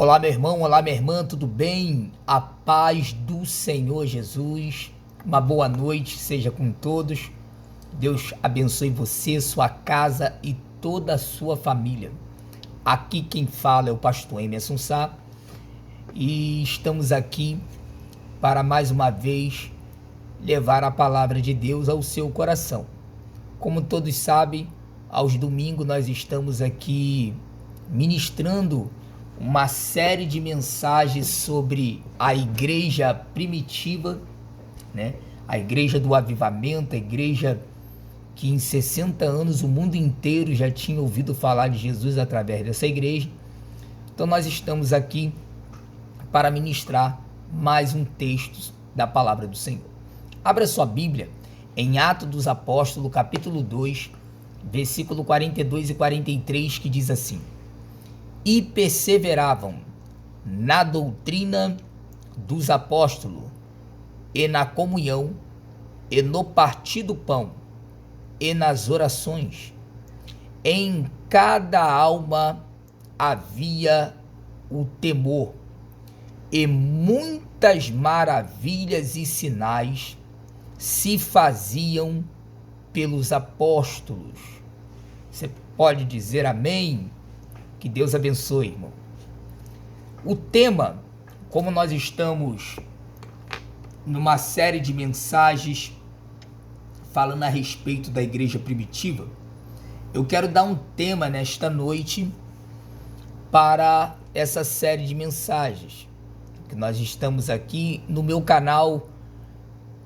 Olá, meu irmão, olá, minha irmã, tudo bem? A paz do Senhor Jesus. Uma boa noite seja com todos. Deus abençoe você, sua casa e toda a sua família. Aqui quem fala é o pastor Emerson Sá e estamos aqui para mais uma vez levar a palavra de Deus ao seu coração. Como todos sabem, aos domingos nós estamos aqui ministrando uma série de mensagens sobre a igreja primitiva, né? A igreja do avivamento, a igreja que em 60 anos o mundo inteiro já tinha ouvido falar de Jesus através dessa igreja. Então nós estamos aqui para ministrar mais um texto da palavra do Senhor. Abra sua Bíblia em Atos dos Apóstolos, capítulo 2, versículo 42 e 43, que diz assim: e perseveravam na doutrina dos apóstolos, e na comunhão, e no partir do pão, e nas orações. Em cada alma havia o temor, e muitas maravilhas e sinais se faziam pelos apóstolos. Você pode dizer amém? Que Deus abençoe, irmão. O tema, como nós estamos numa série de mensagens falando a respeito da igreja primitiva, eu quero dar um tema nesta noite para essa série de mensagens que nós estamos aqui no meu canal.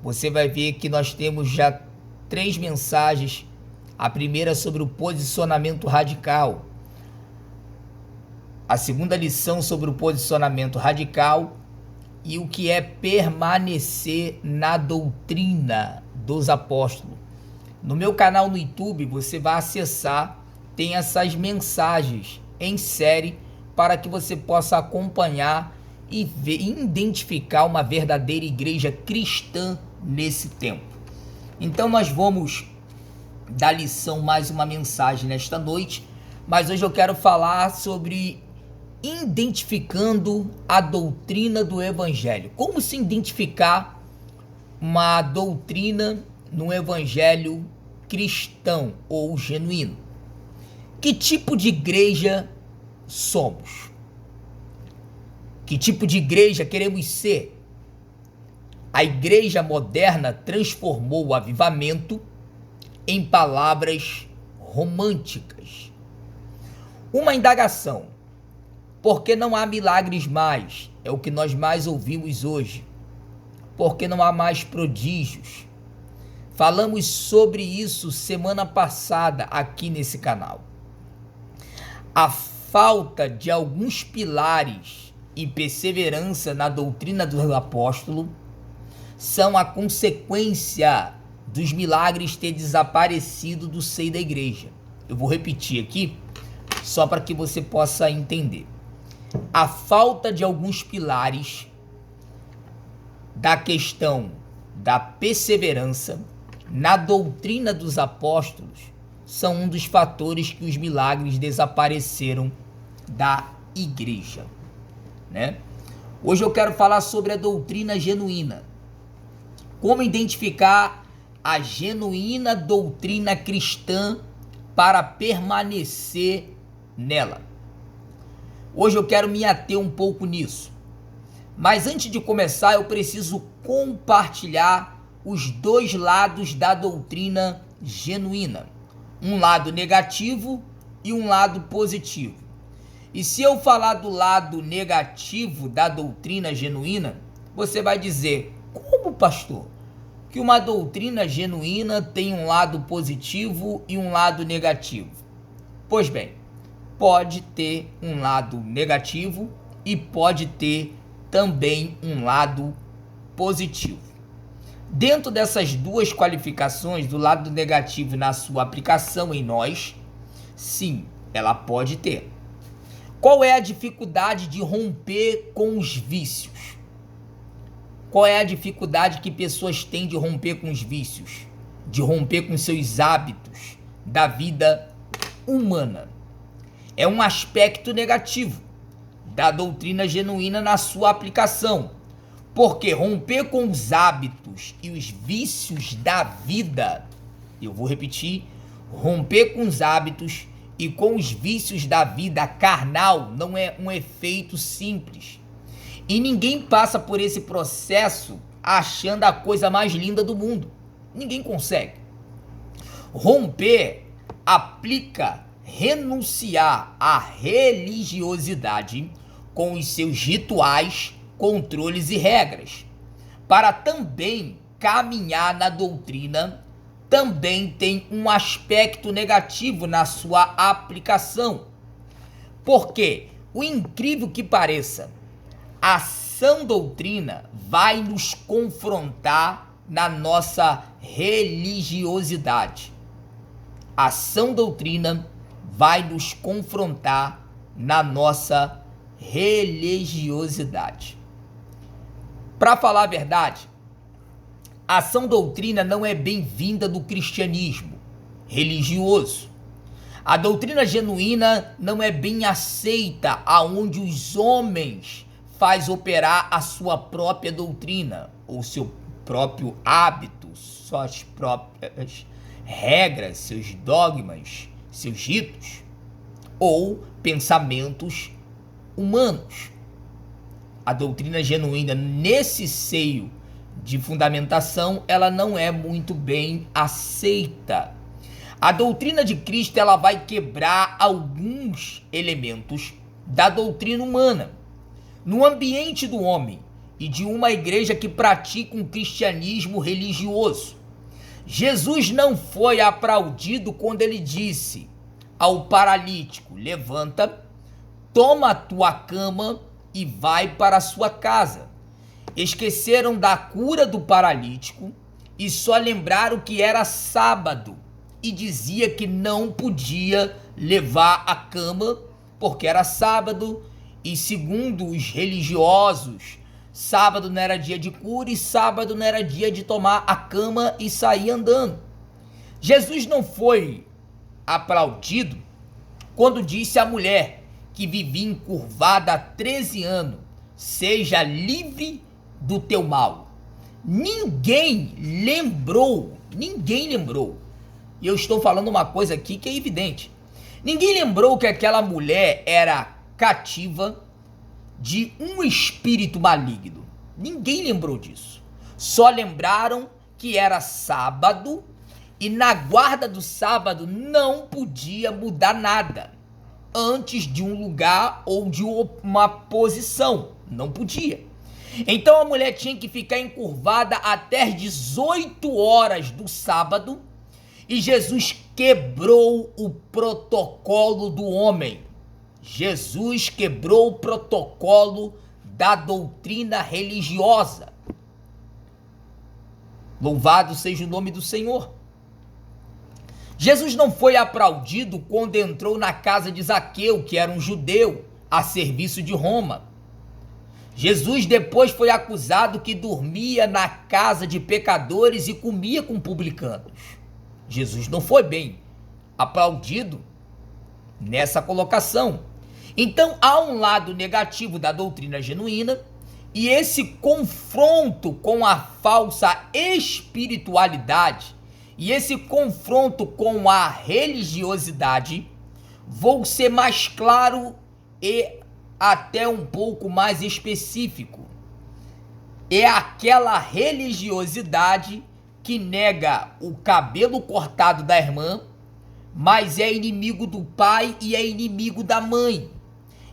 Você vai ver que nós temos já 3 mensagens. A primeira sobre o posicionamento radical, a segunda lição sobre o posicionamento radical e o que é permanecer na doutrina dos apóstolos. No meu canal no YouTube você vai acessar, tem essas mensagens em série para que você possa acompanhar e ver, identificar uma verdadeira igreja cristã nesse tempo. Então nós vamos dar lição, mais uma mensagem nesta noite, mas hoje eu quero falar sobre identificando a doutrina do evangelho. Como se identificar uma doutrina no evangelho cristão ou genuíno? Que tipo de igreja somos? Que tipo de igreja queremos ser? A igreja moderna transformou o avivamento em palavras românticas. Uma indagação: por que não há milagres mais? É o que nós mais ouvimos hoje. Por que não há mais prodígios? Falamos sobre isso semana passada aqui nesse canal. A falta de alguns pilares e perseverança na doutrina do apóstolo são a consequência dos milagres ter desaparecido do seio da igreja. Eu vou repetir aqui, só para que você possa entender. A falta de alguns pilares da questão da perseverança na doutrina dos apóstolos são um dos fatores que os milagres desapareceram da igreja, né? Hoje eu quero falar sobre a doutrina genuína. Como identificar a genuína doutrina cristã para permanecer nela. Hoje eu quero me ater um pouco nisso. Mas antes de começar, eu preciso compartilhar os 2 lados da doutrina genuína. Um lado negativo e um lado positivo. E se eu falar do lado negativo da doutrina genuína, você vai dizer: como, pastor? Que uma doutrina genuína tem um lado positivo e um lado negativo. Pois bem, pode ter um lado negativo e pode ter também um lado positivo. Dentro dessas 2 qualificações, do lado negativo na sua aplicação em nós, sim, ela pode ter. Qual é a dificuldade de romper com os vícios? Qual é a dificuldade que pessoas têm de romper com os vícios? De romper com seus hábitos da vida humana? É um aspecto negativo da doutrina genuína na sua aplicação. Porque romper com os hábitos e os vícios da vida, eu vou repetir, romper com os hábitos e com os vícios da vida carnal não é um efeito simples. E ninguém passa por esse processo achando a coisa mais linda do mundo. Ninguém consegue. Romper aplica renunciar à religiosidade com os seus rituais, controles e regras. Para também caminhar na doutrina, também tem um aspecto negativo na sua aplicação. Porque, o incrível que pareça, a sã doutrina vai nos confrontar na nossa religiosidade. A sã doutrina vai nos confrontar na nossa religiosidade. Para falar a verdade, a sã doutrina não é bem-vinda do cristianismo religioso. A doutrina genuína não é bem aceita aonde os homens faz operar a sua própria doutrina, ou seu próprio hábito, suas próprias regras, seus dogmas, seus ritos, ou pensamentos humanos. A doutrina genuína, nesse seio de fundamentação, ela não é muito bem aceita. A doutrina de Cristo, ela vai quebrar alguns elementos da doutrina humana. No ambiente do homem e de uma igreja que pratica um cristianismo religioso, Jesus não foi aplaudido quando ele disse ao paralítico: levanta, toma a tua cama e vai para a sua casa. Esqueceram da cura do paralítico e só lembraram que era sábado e dizia que não podia levar a cama porque era sábado. E segundo os religiosos, sábado não era dia de cura e sábado não era dia de tomar a cama e sair andando. Jesus não foi aplaudido quando disse à mulher que vivia encurvada há 13 anos, seja livre do teu mal. Ninguém lembrou. E eu estou falando uma coisa aqui que é evidente. Ninguém lembrou que aquela mulher era cativa de um espírito maligno. Ninguém lembrou disso. Só lembraram que era sábado e na guarda do sábado não podia mudar nada antes de um lugar ou de uma posição. Não podia. Então a mulher tinha que ficar encurvada até as 18 horas do sábado e Jesus quebrou o protocolo do homem. Jesus quebrou o protocolo da doutrina religiosa. Louvado seja o nome do Senhor. Jesus não foi aplaudido quando entrou na casa de Zaqueu, que era um judeu, a serviço de Roma. Jesus depois foi acusado que dormia na casa de pecadores e comia com publicanos. Jesus não foi bem aplaudido nessa colocação. Então há um lado negativo da doutrina genuína e esse confronto com a falsa espiritualidade e esse confronto com a religiosidade, vou ser mais claro e até um pouco mais específico. É aquela religiosidade que nega o cabelo cortado da irmã, mas é inimigo do pai e é inimigo da mãe.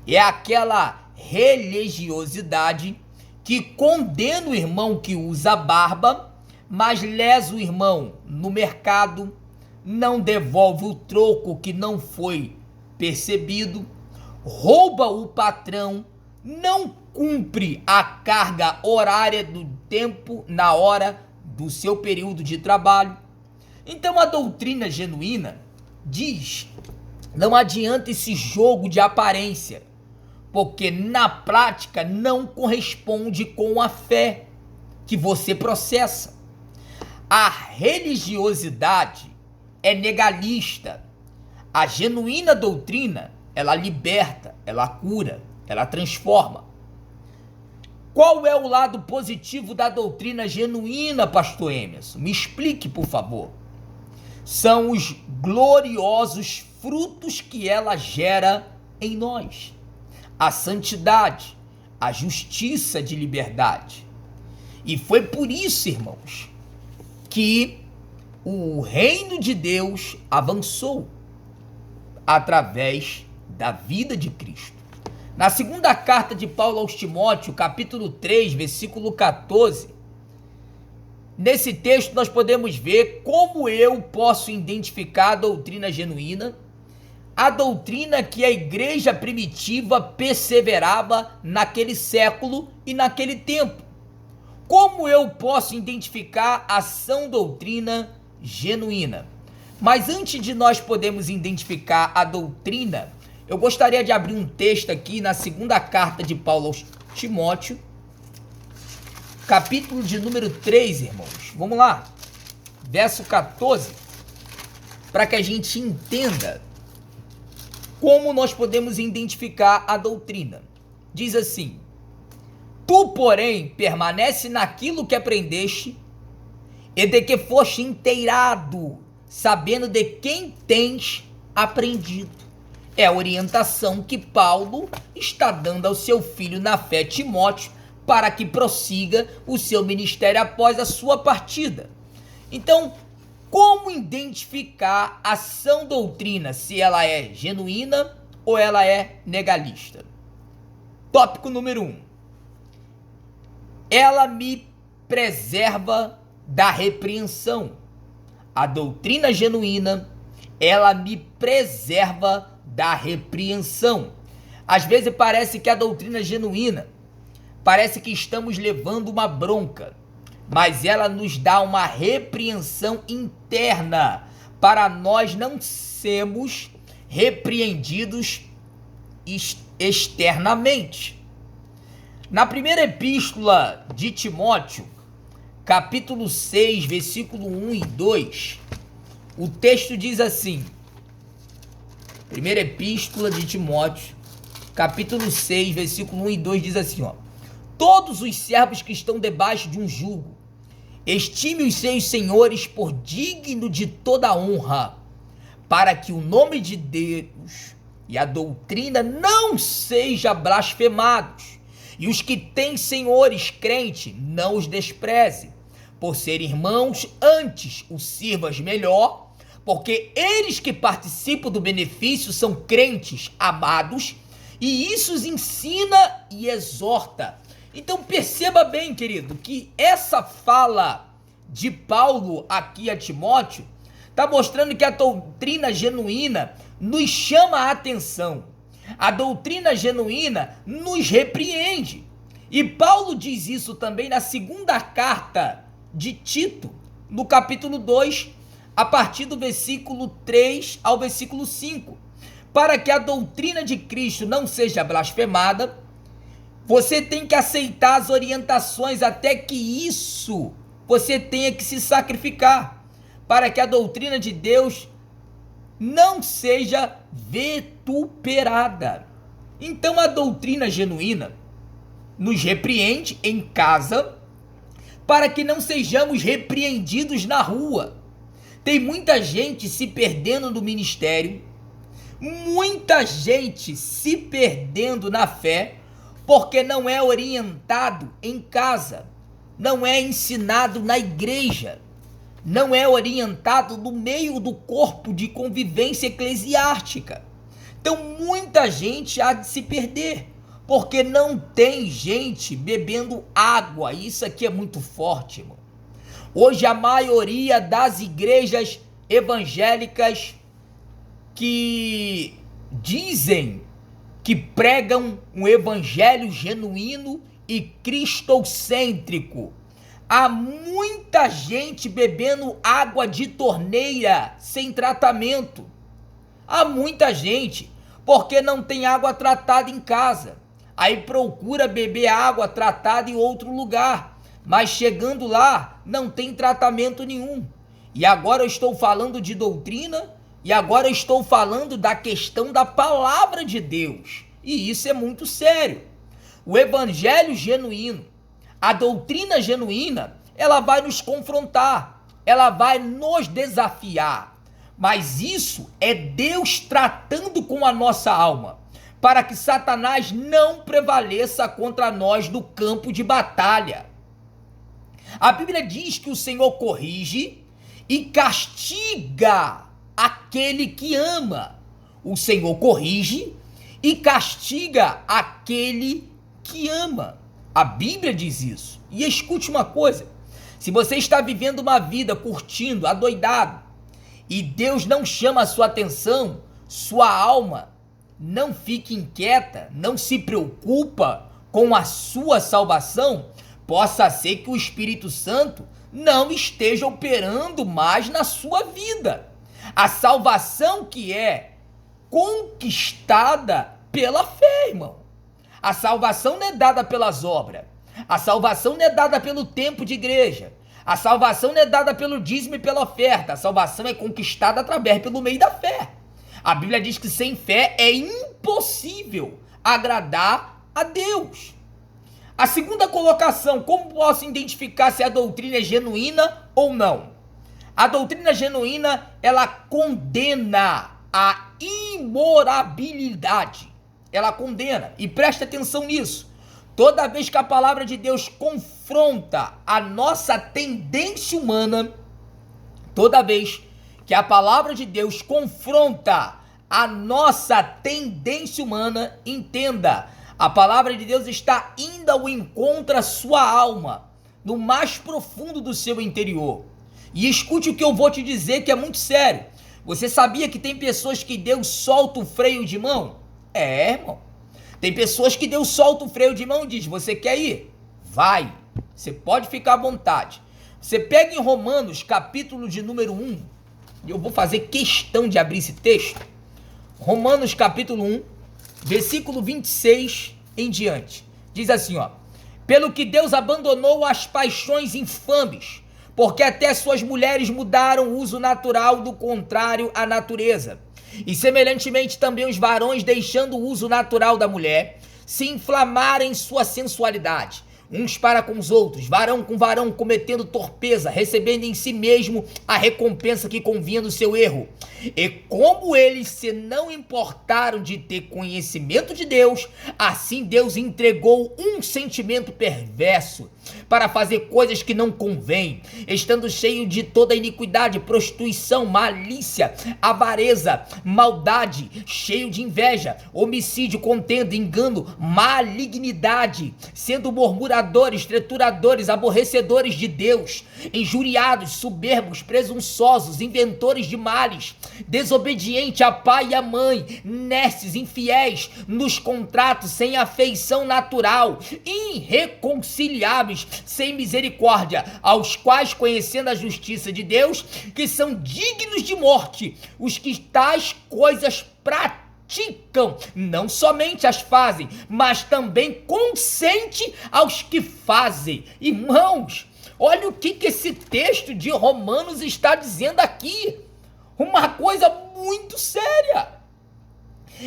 É aquela religiosidade que condena o irmão que usa barba, mas lesa o irmão no mercado, não devolve o troco que não foi percebido, rouba o patrão, não cumpre a carga horária do tempo na hora do seu período de trabalho. Então a doutrina genuína diz: não adianta esse jogo de aparência, porque na prática não corresponde com a fé que você processa. A religiosidade é legalista. A genuína doutrina, ela liberta, ela cura, ela transforma. Qual é o lado positivo da doutrina genuína, pastor Emerson? Me explique, por favor. São os gloriosos frutos que ela gera em nós. A santidade, a justiça de liberdade. E foi por isso, irmãos, que o reino de Deus avançou através da vida de Cristo. Na segunda carta de Paulo aos Timóteo, capítulo 3, versículo 14, nesse texto nós podemos ver como eu posso identificar a doutrina genuína, a doutrina que a igreja primitiva perseverava naquele século e naquele tempo. Como eu posso identificar a sã doutrina genuína? Mas antes de nós podermos identificar a doutrina, eu gostaria de abrir um texto aqui na segunda carta de Paulo aos Timóteo, capítulo de número 3, irmãos. Vamos lá, verso 14, para que a gente entenda como nós podemos identificar a doutrina. Diz assim: tu, porém, permanece naquilo que aprendeste e de que foste inteirado, sabendo de quem tens aprendido. É a orientação que Paulo está dando ao seu filho na fé, Timóteo, para que prossiga o seu ministério após a sua partida. Então, como identificar a sã doutrina, se ela é genuína ou ela é legalista? Tópico número 1. Ela me preserva da repreensão. A doutrina genuína, ela me preserva da repreensão. Às vezes parece que a doutrina genuína, parece que estamos levando uma bronca, mas ela nos dá uma repreensão interna para nós não sermos repreendidos externamente. Na primeira epístola de Timóteo, capítulo 6, versículo 1 e 2, o texto diz assim, primeira epístola de Timóteo, capítulo 6, versículo 1 e 2 diz assim, ó: todos os servos que estão debaixo de um jugo, estime os seus senhores por digno de toda honra, para que o nome de Deus e a doutrina não seja blasfemados, e os que têm senhores crentes não os despreze, por serem irmãos, antes os sirvas melhor, porque eles que participam do benefício são crentes amados, e isso os ensina e exorta. Então perceba bem, querido, que essa fala de Paulo aqui a Timóteo está mostrando que a doutrina genuína nos chama a atenção. A doutrina genuína nos repreende. E Paulo diz isso também na segunda carta de Tito, no capítulo 2, a partir do versículo 3 ao versículo 5. Para que a doutrina de Cristo não seja blasfemada, você tem que aceitar as orientações até que isso você tenha que se sacrificar, para que a doutrina de Deus não seja vituperada. Então a doutrina genuína nos repreende em casa, para que não sejamos repreendidos na rua. Tem muita gente se perdendo no ministério, muita gente se perdendo na fé, porque não é orientado em casa, não é ensinado na igreja, não é orientado no meio do corpo de convivência eclesiástica. Então muita gente há de se perder, porque não tem gente bebendo água. Isso aqui é muito forte, irmão. Hoje a maioria das igrejas evangélicas que dizem que pregam um evangelho genuíno e cristocêntrico, há muita gente bebendo água de torneira sem tratamento. Há muita gente porque não tem água tratada em casa, aí procura beber água tratada em outro lugar, mas chegando lá não tem tratamento nenhum. E agora eu estou falando de doutrina, e agora eu estou falando da questão da palavra de Deus. E isso é muito sério. O evangelho genuíno, a doutrina genuína, ela vai nos confrontar, ela vai nos desafiar. Mas isso é Deus tratando com a nossa alma, para que Satanás não prevaleça contra nós no campo de batalha. A Bíblia diz que o Senhor corrige e castiga aquele que ama. O Senhor corrige e castiga aquele que ama. A Bíblia diz isso. E escute uma coisa: se você está vivendo uma vida curtindo, adoidado, e Deus não chama a sua atenção, sua alma não fica inquieta, não se preocupa com a sua salvação, possa ser que o Espírito Santo não esteja operando mais na sua vida. A salvação que é conquistada pela fé, irmão. A salvação não é dada pelas obras. A salvação não é dada pelo tempo de igreja. A salvação não é dada pelo dízimo e pela oferta. A salvação é conquistada pelo meio da fé. A Bíblia diz que sem fé é impossível agradar a Deus. A segunda colocação: como posso identificar se a doutrina é genuína ou não? A doutrina genuína, ela condena a imoralidade. Ela condena, e preste atenção nisso. Toda vez que a palavra de Deus confronta a nossa tendência humana, toda vez que a palavra de Deus confronta a nossa tendência humana, entenda, a palavra de Deus está indo ao encontro à sua alma, no mais profundo do seu interior. E escute o que eu vou te dizer, que é muito sério. Você sabia que tem pessoas que Deus solta o freio de mão? Irmão. Tem pessoas que Deus solta o freio de mão e diz: você quer ir? Vai. Você pode ficar à vontade. Você pega em Romanos, capítulo de número 1. Eu vou fazer questão de abrir esse texto. Romanos, capítulo 1, versículo 26 em diante. Diz assim, ó: pelo que Deus abandonou as paixões infames, porque até suas mulheres mudaram o uso natural do contrário à natureza. E semelhantemente também os varões, deixando o uso natural da mulher, se inflamarem em sua sensualidade, uns para com os outros, varão com varão, cometendo torpeza, recebendo em si mesmo a recompensa que convinha do seu erro. E como eles se não importaram de ter conhecimento de Deus, assim Deus entregou um sentimento perverso para fazer coisas que não convém, estando cheio de toda iniquidade, prostituição, malícia, avareza, maldade, cheio de inveja, homicídio, contenda, engano, malignidade, sendo murmuradores, trituradores, aborrecedores de Deus, injuriados, soberbos, presunçosos, inventores de males, desobediente a pai e a mãe, nestes, infiéis nos contratos, sem afeição natural, irreconciliáveis, sem misericórdia, aos quais, conhecendo a justiça de Deus, que são dignos de morte, os que tais coisas praticam, não somente as fazem, mas também consente aos que fazem. Irmãos, olha o que esse texto de Romanos está dizendo aqui. Uma coisa muito séria.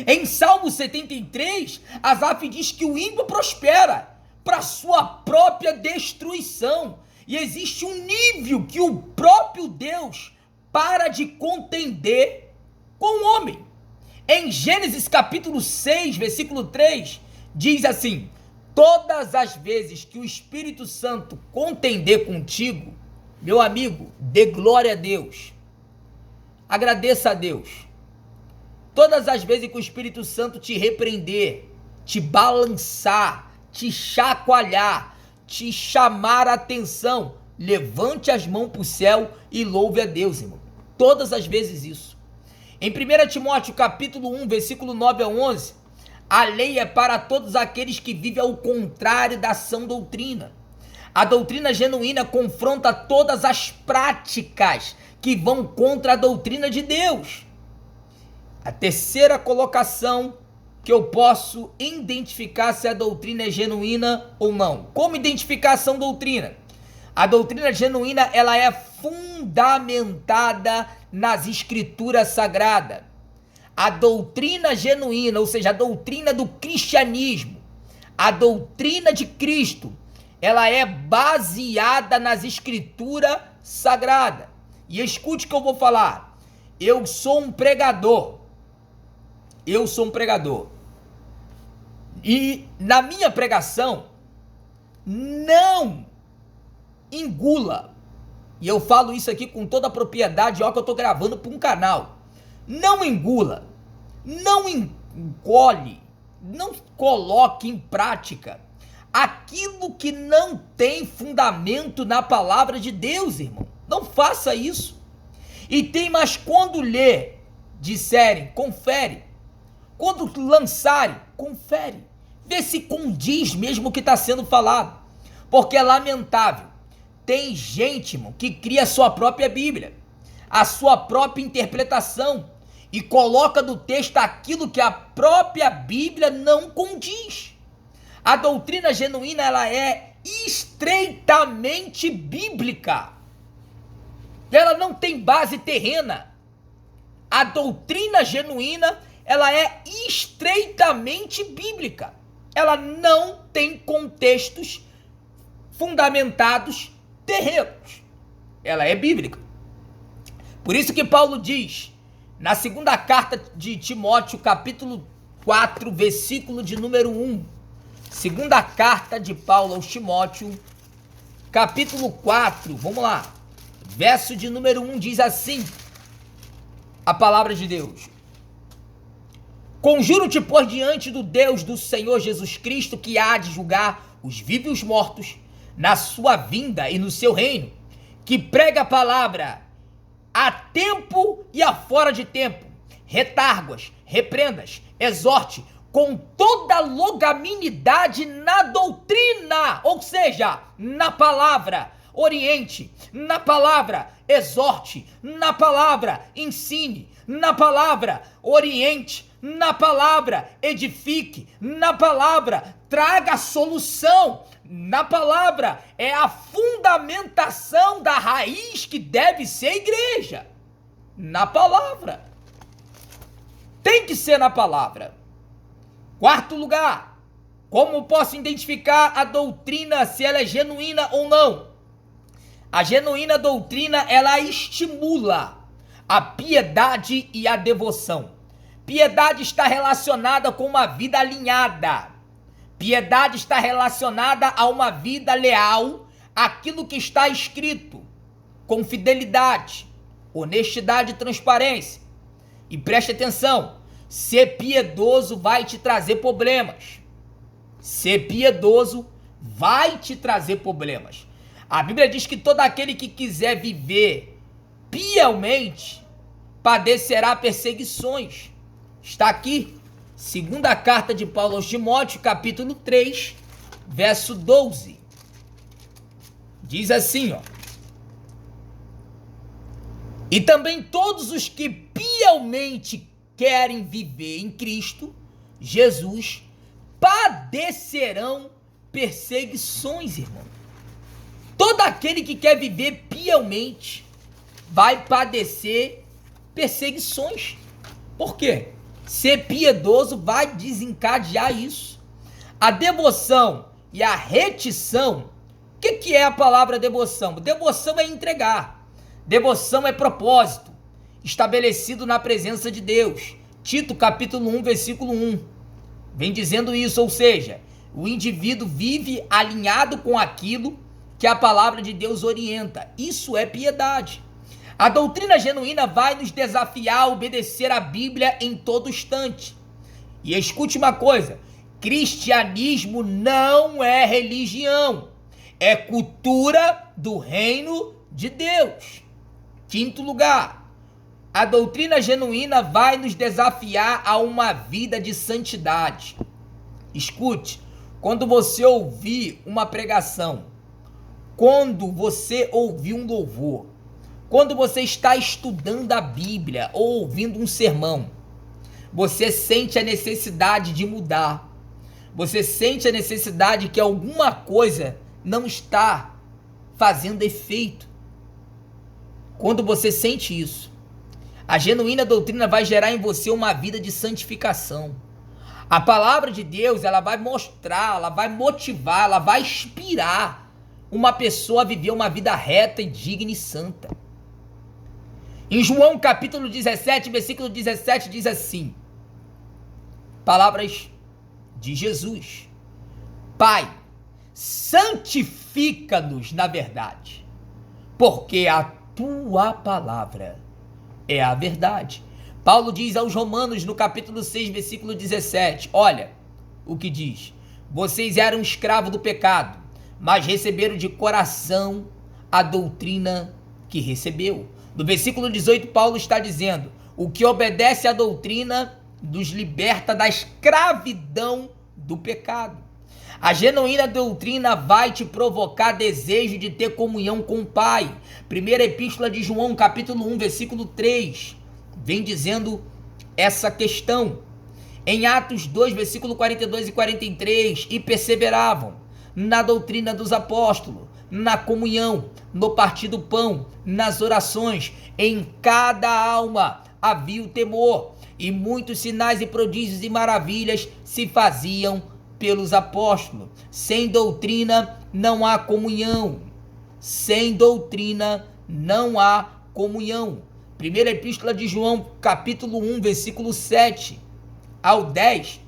Em Salmo 73, Asaf diz que o ímpio prospera para sua própria destruição. E existe um nível que o próprio Deus para de contender com o homem. Em Gênesis capítulo 6, versículo 3, diz assim: todas as vezes que o Espírito Santo contender contigo, meu amigo, dê glória a Deus. Agradeça a Deus. Todas as vezes que o Espírito Santo te repreender, te balançar, te chacoalhar, te chamar a atenção, levante as mãos para o céu e louve a Deus, irmão. Todas as vezes isso. Em 1 Timóteo capítulo 1, versículo 9 a 11, a lei é para todos aqueles que vivem ao contrário da sã doutrina. A doutrina genuína confronta todas as práticas que vão contra a doutrina de Deus. A terceira colocação que eu posso identificar se a doutrina é genuína ou não. Como identificar a sã doutrina? A doutrina genuína, ela é fundamentada nas escrituras sagradas. a doutrina genuína, ou seja, a doutrina do cristianismo, a doutrina de Cristo, ela é baseada nas escrituras sagradas. E escute o que eu vou falar. Eu sou um pregador. E na minha pregação, não engula. E eu falo isso aqui com toda a propriedade, ó, que eu tô gravando para um canal. Não engula, não engole, não coloque em prática aquilo que não tem fundamento na palavra de Deus, irmão. Não faça isso. E tem mais, quando ler, disserem, confere. Quando lançarem, confere. Vê se condiz mesmo o que está sendo falado. Porque é lamentável. Tem gente, irmão, que cria a sua própria Bíblia, a sua própria interpretação, e coloca no texto aquilo que a própria Bíblia não condiz. A doutrina genuína, ela é estreitamente bíblica. Ela não tem base terrena. A doutrina genuína, ela é estreitamente bíblica. Ela não tem contextos fundamentados terrenos. Ela é bíblica. Por isso que Paulo diz, na segunda carta de Timóteo, capítulo 4, versículo de número 1. Segunda carta de Paulo aos Timóteo, capítulo 4, vamos lá. Verso de número 1 diz assim, a palavra de Deus. Conjuro-te, pois, diante do Deus do Senhor Jesus Cristo, que há de julgar os vivos e os mortos, na sua vinda e no seu reino, que prega a palavra a tempo e a fora de tempo, retarguas, reprendas, exorte com toda longanimidade na doutrina, ou seja, na palavra, oriente, na palavra, exorte, na palavra, ensine, na palavra, oriente, na palavra, edifique, na palavra, traga solução. Na palavra é a fundamentação da raiz que deve ser a igreja. Na palavra. Tem que ser na palavra. Quarto lugar, como posso identificar a doutrina, se ela é genuína ou não? A genuína doutrina, ela estimula a piedade e a devoção. Piedade está relacionada com uma vida alinhada. Piedade está relacionada a uma vida leal àquilo que está escrito, com fidelidade, honestidade e transparência. E preste atenção, ser piedoso vai te trazer problemas. Ser piedoso vai te trazer problemas. A Bíblia diz que todo aquele que quiser viver piamente padecerá perseguições. Está aqui. Segunda carta de Paulo aos Timóteo, capítulo 3, verso 12. Diz assim, ó. E também todos os que piamente querem viver em Cristo Jesus padecerão perseguições, irmão. Todo aquele que quer viver piamente vai padecer perseguições. Por quê? Ser piedoso vai desencadear isso. A devoção e a retição. O que é a palavra devoção? Devoção é entregar. Devoção é propósito, estabelecido na presença de Deus. Tito capítulo 1, versículo 1. Vem dizendo isso, ou seja, o indivíduo vive alinhado com aquilo que a palavra de Deus orienta. Isso é piedade. A doutrina genuína vai nos desafiar a obedecer a Bíblia em todo instante. E escute uma coisa, cristianismo não é religião, é cultura do reino de Deus. Quinto lugar, a doutrina genuína vai nos desafiar a uma vida de santidade. Escute, quando você ouvir uma pregação, quando você ouvir um louvor, quando você está estudando a Bíblia ou ouvindo um sermão, você sente a necessidade de mudar. Você sente a necessidade que alguma coisa não está fazendo efeito. Quando você sente isso, A genuína doutrina vai gerar em você uma vida de santificação. A palavra de Deus, ela vai mostrar, ela vai motivar, ela vai inspirar uma pessoa a viver uma vida reta e digna e santa. Em João capítulo 17, versículo 17, diz assim, palavras de Jesus: Pai, santifica-nos na verdade, porque a tua palavra é a verdade. Paulo diz aos Romanos no capítulo 6, versículo 17, olha o que diz: vocês eram escravos do pecado, mas receberam de coração a doutrina que recebeu. No versículo 18, Paulo está dizendo: o que obedece à doutrina nos liberta da escravidão do pecado. A genuína doutrina vai te provocar desejo de ter comunhão com o Pai. Primeira Epístola de João, capítulo 1, versículo 3, vem dizendo essa questão. Em Atos 2, versículo 42 e 43, e perseveravam na doutrina dos apóstolos, na comunhão, no partir do pão, nas orações, em cada alma havia o temor, e muitos sinais e prodígios e maravilhas se faziam pelos apóstolos. Sem doutrina não há comunhão. Sem doutrina não há comunhão. Primeira Epístola de João, capítulo 1, versículo 7 ao 10.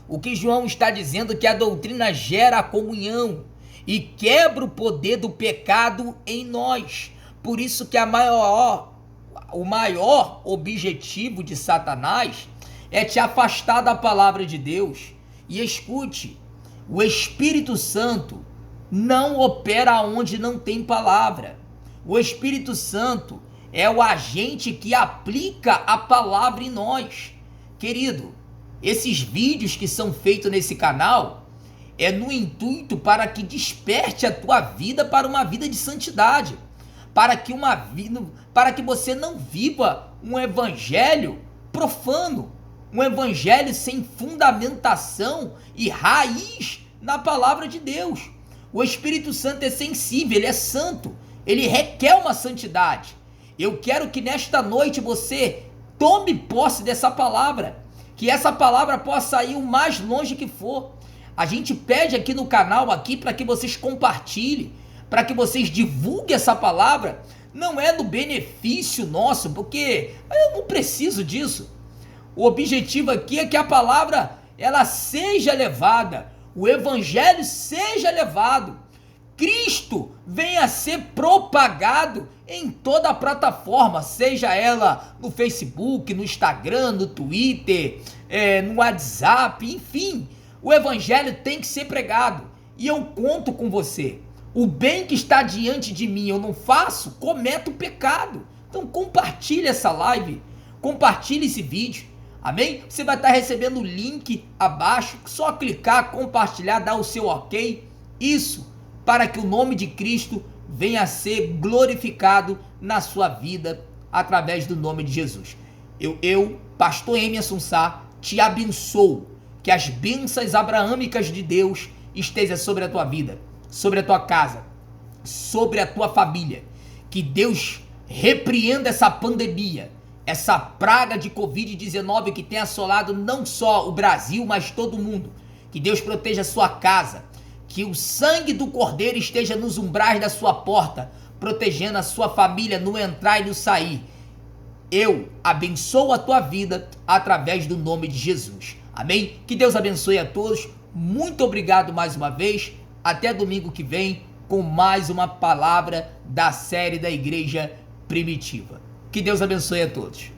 O que João está dizendo é que a doutrina gera a comunhão e quebra o poder do pecado em nós. Por isso que o maior objetivo de Satanás é te afastar da palavra de Deus. E escute, o Espírito Santo não opera onde não tem palavra. O Espírito Santo é o agente que aplica a palavra em nós. Querido, esses vídeos que são feitos nesse canal é no intuito para que desperte a tua vida para uma vida de santidade, para que você não viva um evangelho profano, um evangelho sem fundamentação e raiz na palavra de Deus. O Espírito Santo é sensível, ele é santo, ele requer uma santidade. Eu quero que nesta noite você tome posse dessa palavra, que essa palavra possa ir o mais longe que for. A gente pede aqui no canal para que vocês compartilhem, para que vocês divulguem essa palavra. Não é no benefício nosso, porque eu não preciso disso. O objetivo aqui é que a palavra ela seja levada, o evangelho seja levado, Cristo venha a ser propagado em toda a plataforma, seja ela no Facebook, no Instagram, no Twitter, no WhatsApp, enfim. O evangelho tem que ser pregado e eu conto com você. O bem que está diante de mim eu não faço, cometo pecado. Então compartilhe essa live, compartilhe esse vídeo. Amém? Você vai estar recebendo o link abaixo, só clicar, compartilhar, dar o seu ok. Isso para que o nome de Cristo venha a ser glorificado na sua vida através do nome de Jesus. Eu, pastor Emi Assunsá, te abençoo. Que as bênçãos abraâmicas de Deus estejam sobre a tua vida, sobre a tua casa, sobre a tua família. Que Deus repreenda essa pandemia, essa praga de Covid-19 que tem assolado não só o Brasil, mas todo o mundo. Que Deus proteja a sua casa, que o sangue do Cordeiro esteja nos umbrais da sua porta, protegendo a sua família no entrar e no sair. Eu abençoo a tua vida através do nome de Jesus. Amém? Que Deus abençoe a todos. Muito obrigado mais uma vez. Até domingo que vem com mais uma palavra da série da Igreja Primitiva. Que Deus abençoe a todos.